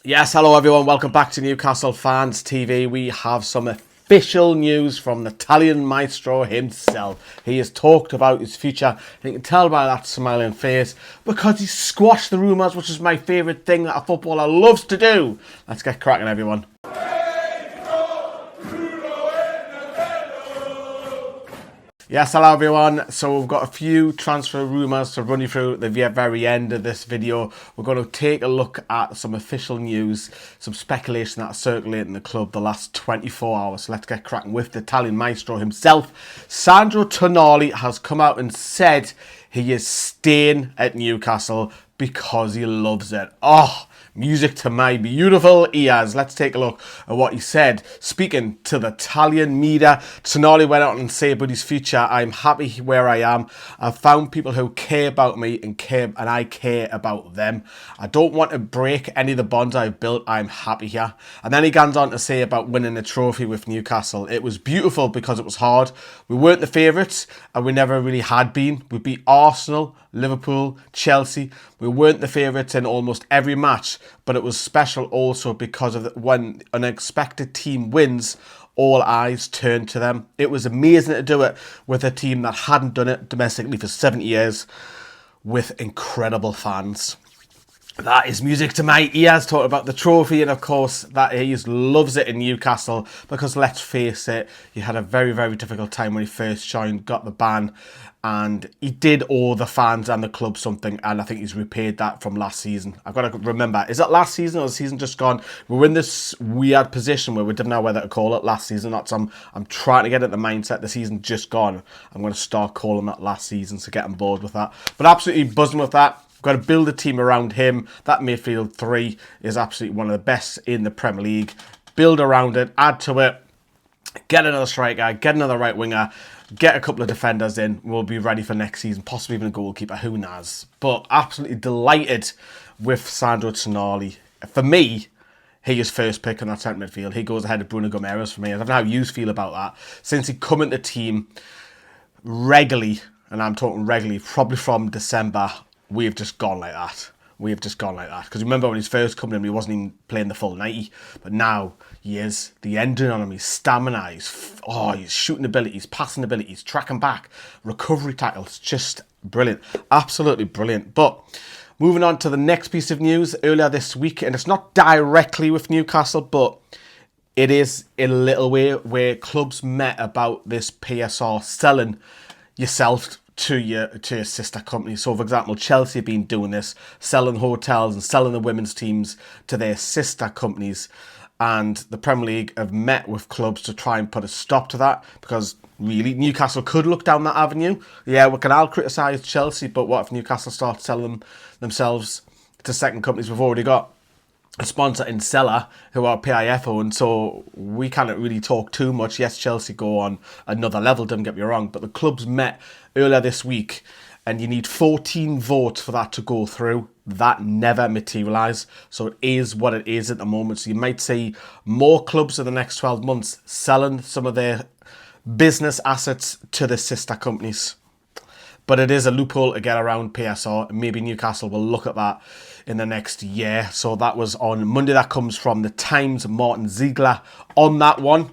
Yes, hello everyone, welcome back to Newcastle Fans TV. We have some official news from the Italian maestro himself. He has talked about his future, and you can tell by that smiling face, because he squashed the rumours, which is my favourite thing that a footballer loves to do. Let's get cracking, everyone. Yes, hello everyone. So we've got a few transfer rumours to run you through at the very end of this video. We're going to take a look at some official news, some speculation that's circulating the club the last 24 hours. So let's get cracking with the Italian maestro himself. Sandro Tonali has come out and said he is staying at Newcastle because he loves it. Oh, music to my beautiful ears. Let's take a look at what he said. Speaking to the Italian media, Tonali went out and said about his future, "I'm happy where I am. I've found people who care about me and I care about them. I don't want to break any of the bonds I've built. I'm happy here." And then he goes on to say about winning a trophy with Newcastle. "It was beautiful because it was hard. We weren't the favourites and we never really had been. We beat Arsenal, Liverpool, Chelsea. We weren't the favourites in almost every match, but it was special also because of when an unexpected team wins, all eyes turn to them. It was amazing to do it with a team that hadn't done it domestically for 70 years with incredible fans." That is music to my ears, talking about the trophy, and of course that he loves it in Newcastle because, let's face it, he had a very, very difficult time when he first joined, got the ban, and he did owe the fans and the club something, and I think he's repaid that from last season. I've got to remember, is it last season or the season just gone? We're in this weird position where we didn't know whether to call it last season. I'm trying to get at the mindset the season just gone. I'm going to start calling that last season to get on board with that. But absolutely buzzing with that. Got to build a team around him. That midfield three is absolutely one of the best in the Premier League. Build around it, add to it, get another striker, get another right winger, get a couple of defenders in. We'll be ready for next season, possibly even a goalkeeper, who knows. But absolutely delighted with Sandro Tonali. For me, he is first pick on that centre midfield. He goes ahead of Bruno Gomes for me. I don't know how you feel about that. Since he come into the team regularly, and I'm talking regularly, probably from December, we've just gone like that. We've just gone like that. Because remember when he's first coming in, he wasn't even playing the full 90. But now he is. The engine on him, his stamina, his shooting ability, his passing ability, his tracking back, recovery tackles, just brilliant. Absolutely brilliant. But moving on to the next piece of news earlier this week, and it's not directly with Newcastle, but it is in a little way where clubs met about this PSR selling yourself to your sister company. So, for example, Chelsea have been doing this, selling hotels and selling the women's teams to their sister companies. And the Premier League have met with clubs to try and put a stop to that, because really, Newcastle could look down that avenue. Yeah, we can all criticise Chelsea, but what if Newcastle start selling themselves to second companies we've already got a sponsor in Sela, who are PIF owned, so we can't really talk too much. Yes, Chelsea go on another level, don't get me wrong, but the clubs met earlier this week, and you need 14 votes for that to go through. That never materialised, so it is what it is at the moment. So you might see more clubs in the next 12 months selling some of their business assets to the sister companies. But it is a loophole to get around PSR, and maybe Newcastle will look at that in the next year. So that was on Monday. That comes from the Times, Martin Ziegler on that one.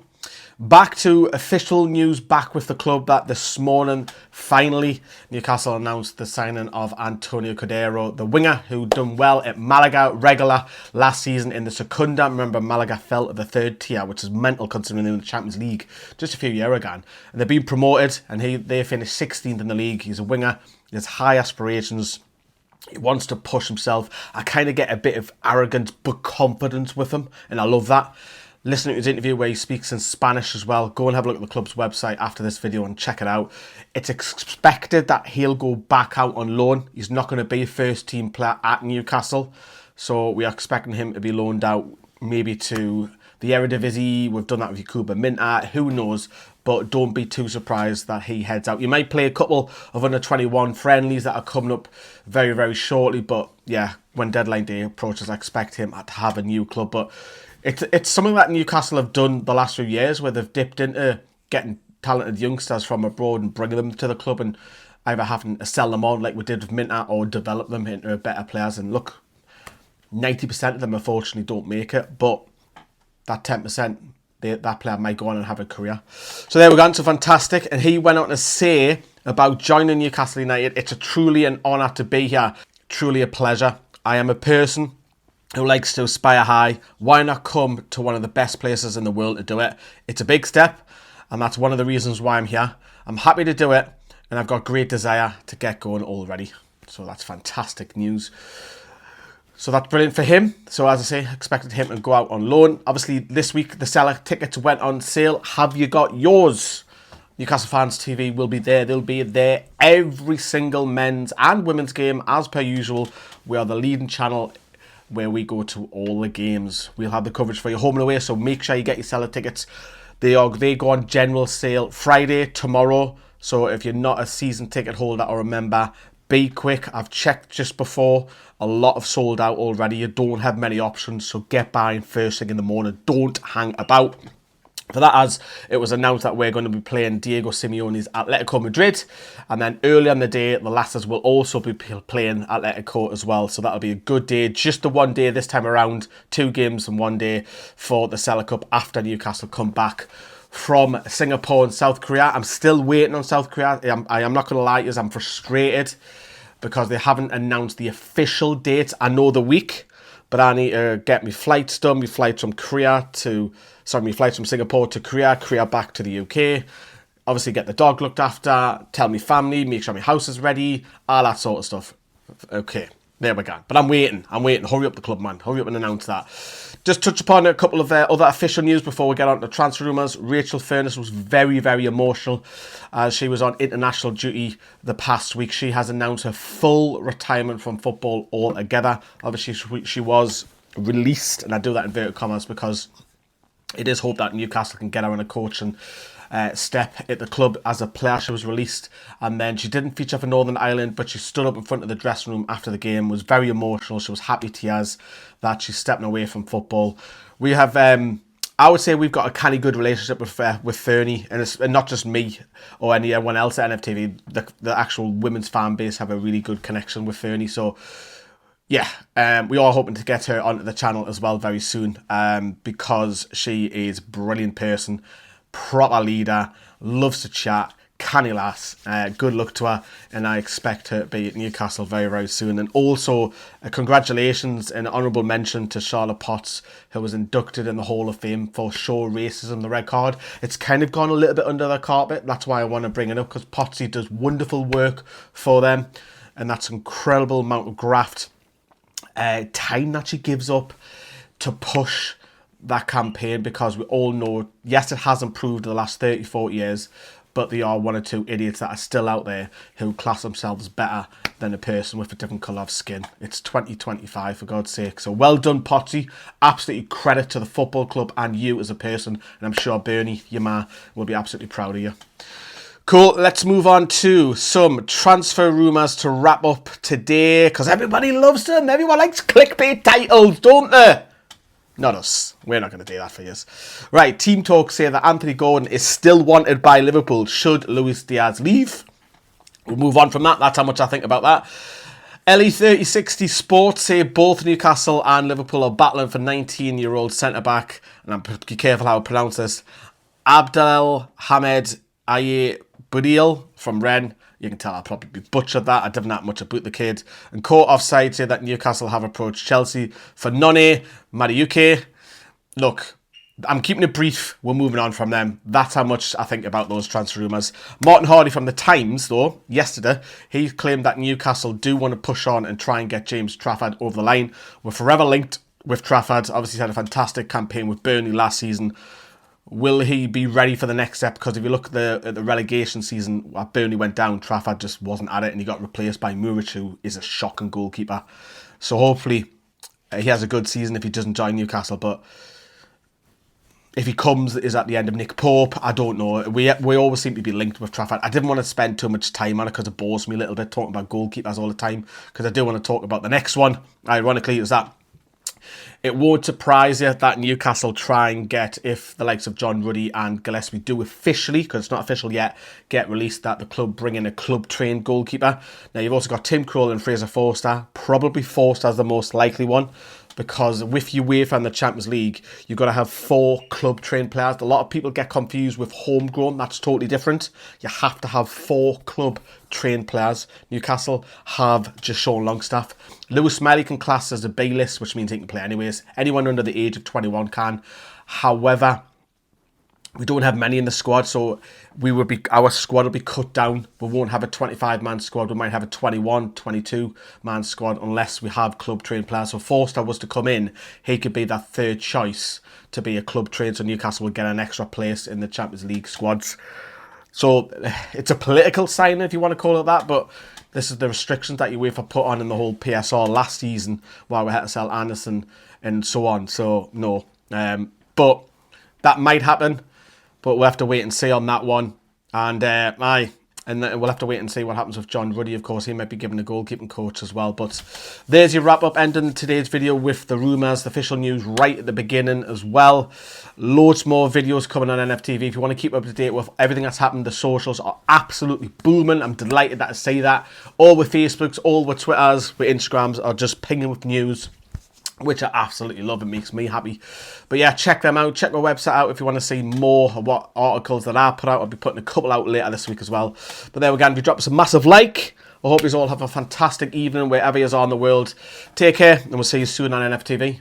Back to official news, back with the club, that this morning, finally, Newcastle announced the signing of Antonio Cordero, the winger who done well at Malaga, regular last season in the Segunda. Remember, Malaga fell to the third tier, which is mental considering they were in the Champions League just a few years ago. And they've been promoted, and they finished 16th in the league. He's a winger, he has high aspirations. He wants to push himself. I kind of get a bit of arrogance but confidence with him, and I love that. Listening to his interview where he speaks in Spanish as well, go and have a look at the club's website after this video and check it out. It's expected that he'll go back out on loan. He's not going to be a first team player at Newcastle, so we are expecting him to be loaned out maybe to the Eredivisie. We've done that with Yakuba Minta, who knows, but don't be too surprised that he heads out. You might play a couple of under 21 friendlies that are coming up very, very shortly, but yeah, when deadline day approaches, I expect him to have a new club. But it's something that Newcastle have done the last few years, where they've dipped into getting talented youngsters from abroad and bringing them to the club, and either having to sell them on like we did with Minta, or develop them into better players. And look, 90% of them, unfortunately, don't make it. But that 10%, that player might go on and have a career. So there we go. So fantastic. And he went on to say about joining Newcastle United, it's truly an honour to be here. Truly a pleasure. I am a person who likes to aspire high. Why not come to one of the best places in the world to do it? It's a big step, and that's one of the reasons why I'm here. I'm happy to do it, and I've got great desire to get going already. So that's fantastic news. So that's brilliant for him. So as I say, expected him to go out on loan. Obviously, this week, the Sela tickets went on sale. Have you got yours? Newcastle Fans TV will be there. They'll be there every single men's and women's game, as per usual. We are the leading channel where we go to all the games. We'll have the coverage for your home and away, so make sure you get your Sela tickets. They go on general sale Friday, tomorrow. So if you're not a season ticket holder or a member, be quick. I've checked just before. A lot have sold out already. You don't have many options, so get buying first thing in the morning. Don't hang about. For that, as it was announced that we're going to be playing Diego Simeone's Atletico Madrid, and then earlier in the day, the Lasses will also be playing Atletico as well. So that'll be a good day. Just the one day this time around, 2 games in one day for the Sela Cup after Newcastle come back from Singapore and South Korea. I'm still waiting on South Korea. I am not going to lie to you, I'm frustrated because they haven't announced the official dates. I know the week, but I need to get my flights done. My flights from Singapore to Korea back to the UK. Obviously get the dog looked after, tell me family, make sure my house is ready, all that sort of stuff. Okay, there we go. But I'm waiting. Hurry up the club, man. Hurry up and announce that. Just touch upon a couple of other official news before we get on to transfer rumours. Rachel Furness was very, very emotional as she was on international duty the past week. She has announced her full retirement from football altogether. Obviously, she was released, and I do that in inverted commas because it is hoped that Newcastle can get her in a coaching step at the club. As a player, she was released, and then she didn't feature for Northern Ireland, but she stood up in front of the dressing room after the game, was very emotional. She was happy tears that she's stepping away from football. We have, I would say we've got a kind of good relationship with Fernie, and it's not just me or anyone else at NFTV. The actual women's fan base have a really good connection with Fernie, so yeah, we are hoping to get her onto the channel as well very soon because she is a brilliant person, proper leader, loves to chat, canny lass. Good luck to her, and I expect her to be at Newcastle very, very soon. And also, congratulations and honourable mention to Charlotte Potts, who was inducted in the Hall of Fame for show racism, the red card. It's kind of gone a little bit under the carpet. That's why I want to bring it up, because Pottsy does wonderful work for them, and that's an incredible amount of graft. Time that she gives up to push that campaign, because we all know, yes, it has improved in the last 30, 40 years, but there are one or two idiots that are still out there who class themselves better than a person with a different colour of skin. It's 2025, for God's sake. So well done, Pottsy. Absolutely credit to the football club and you as a person, and I'm sure Bernie, your ma, will be absolutely proud of you. Cool, let's move on to some transfer rumours to wrap up today, because everybody loves them. Everyone likes clickbait titles, don't they? Not us. We're not going to do that for you. Right, team talks say that Anthony Gordon is still wanted by Liverpool should Luis Diaz leave. We'll move on from that. That's how much I think about that. LE3060 Sports say both Newcastle and Liverpool are battling for 19-year-old centre-back, and I'm be careful how I pronounce this, Abdel Hamed Aye Budil from Rennes. You can tell I probably butchered that. I didn't have much about the kid. And Court Offside say that Newcastle have approached Chelsea for Noni Mariuke. Look, I'm keeping it brief. We're moving on from them. That's how much I think about those transfer rumours. Martin Hardy from The Times, though, yesterday, he claimed that Newcastle do want to push on and try and get James Trafford over the line. We're forever linked with Trafford. Obviously, he's had a fantastic campaign with Burnley last season. Will he be ready for the next step? Because if you look at the relegation season, Burnley went down, Trafford just wasn't at it, and he got replaced by Muric, who is a shocking goalkeeper. So hopefully he has a good season if he doesn't join Newcastle. But if he comes, is at the end of Nick Pope? I don't know. We always seem to be linked with Trafford. I didn't want to spend too much time on it because it bores me a little bit talking about goalkeepers all the time, because I do want to talk about the next one. Ironically, is that it won't surprise you that Newcastle try and get, if the likes of John Ruddy and Gillespie do officially, because it's not official yet, get released, that the club bring in a club-trained goalkeeper. Now, you've also got Tim Krul and Fraser Forster. Probably Forster's the most likely one. because with UEFA and the Champions League, you've got to have 4 club trained players. A lot of people get confused with homegrown. That's totally different. You have to have 4 club trained players. Newcastle have just Sean Longstaff. Lewis Melly can class as a B list, which means he can play anyways. Anyone under the age of 21 can. However, we don't have many in the squad, so our squad will be cut down. We won't have a 25-man squad. We might have a 21, 22-man squad unless we have club-trained players. So Forster was to come in, he could be that third choice to be a club-trained, so Newcastle will get an extra place in the Champions League squads. So it's a political sign, if you want to call it that, but this is the restrictions that UEFA put on in the whole PSR last season while we had to sell Anderson and so on. So, no. But that might happen. But we'll have to wait and see on that one. And we'll have to wait and see what happens with John Ruddy. Of course, he might be given a goalkeeping coach as well. But there's your wrap-up, ending today's video with the rumours, the official news right at the beginning as well. Loads more videos coming on NFTV. If you want to keep up to date with everything that's happened, the socials are absolutely booming. I'm delighted that I say that. All with Facebooks, all with Twitters, with Instagrams are just pinging with news, which I absolutely love. It makes me happy. But yeah, check them out. Check my website out if you want to see more of what articles that I put out. I'll be putting a couple out later this week as well. But there we go. If you drop us a massive like, I hope you all have a fantastic evening wherever you are in the world. Take care, and we'll see you soon on NFTV.